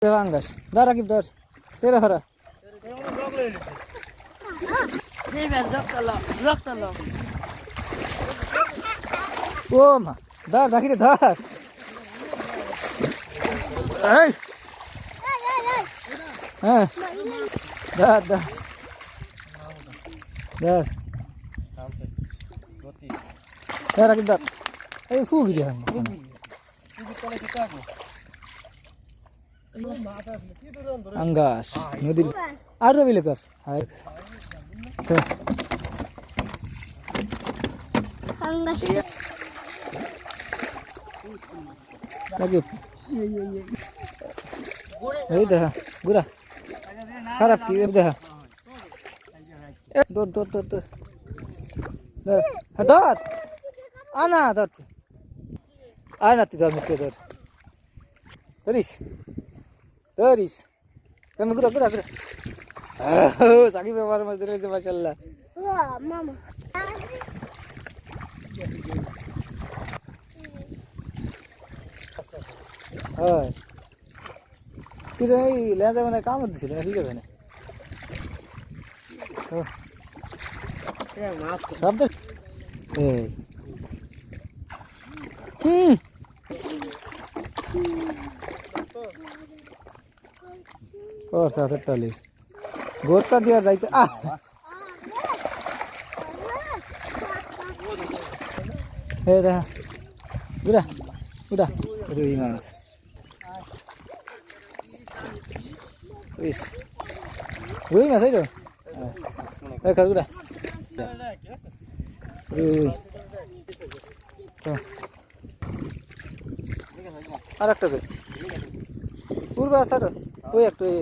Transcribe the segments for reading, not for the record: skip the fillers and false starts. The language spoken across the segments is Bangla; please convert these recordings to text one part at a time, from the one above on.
Angas. Dar aqui, dar. Tira fora. Oma. Dar, daqui, dar. Ai. Ah. Dar, dar. Dar. Dar aqui, dar. Ai, fugi dia. Angas. Nodi. Aru bilekar. Hai. Angas. Lagi. Ini dah. Gura. Harap ki dah. Dor. Dor. Dor. Ana dor. Ana ti dor mikir dor. Doris. Kamu gura. Oh, sakit memang masih ada masalah. Wah, mama. Oh. Kita ini lihat mana kamu tu sih, nanti kita ni. Oh. Ya, maaf. Sabda. और साथ टली गोता दिया जाइते आ हे दा गुड़ा रुई मास इस रुई मास है तो ए कर गुड़ा रुई तो আরেকটা কই পূর্বে আসার ওই একটা এই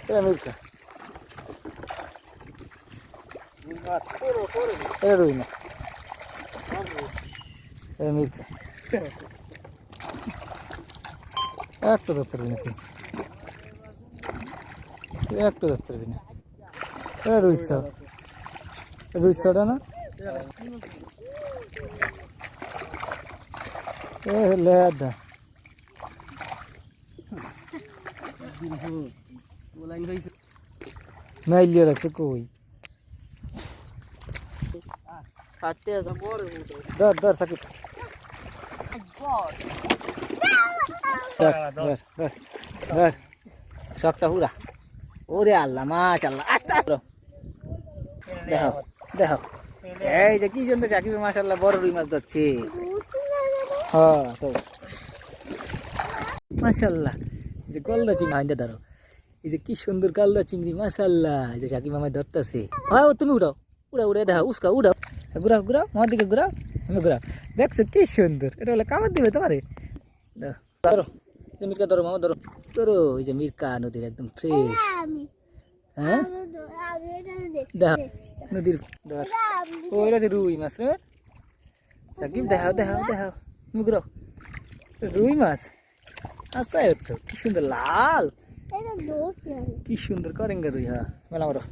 এটা মির্কা এটা রুই না এটা মির্কা একটা ধরতে পারবি না তুই একটা ধরতে পারবি না এটা রুইসটা না এ লেদা নাই লিয়ে রাখছে কই ধর সাকিব ধর শখটা পুরা ওরে আল্লাহ মাশাআল্লাহ আস্তে আস্তে দেখো এই যে কি সুন্দর সাকিব মাশাআল্লাহ বড় রুই মাছ ধরছে হ্যাঁ তো মাশাআল্লাহ যে গলদা চিংড়ি হাইন্দা ধরো এই যে কি সুন্দর গলদা চিংড়ি মাশাআল্লাহ এই যে সাকিব মামায় ধরতেছে হ্যাঁ তুমি উড়াও দেখা উস্কা উড়াও ঘুরাও আমার দিকে ঘুরাও আমি ঘুরাও দেখছো কি সুন্দর এটা হলে কামড় দিবে তোমারে ধরো মির্কা ধরো মামা ধরো এই যে মির্কা নদীর একদম ফ্রেশ হ্যাঁ দেখো নদীর ওইটা রুই মাছ রে সাকিব দেখাও তুমি ঘুরাও রুই মাছ আচ্ছা তো কি সুন্দর লাল কি সুন্দর করেঙ্গা রুই হ্যাঁ মেলা মারো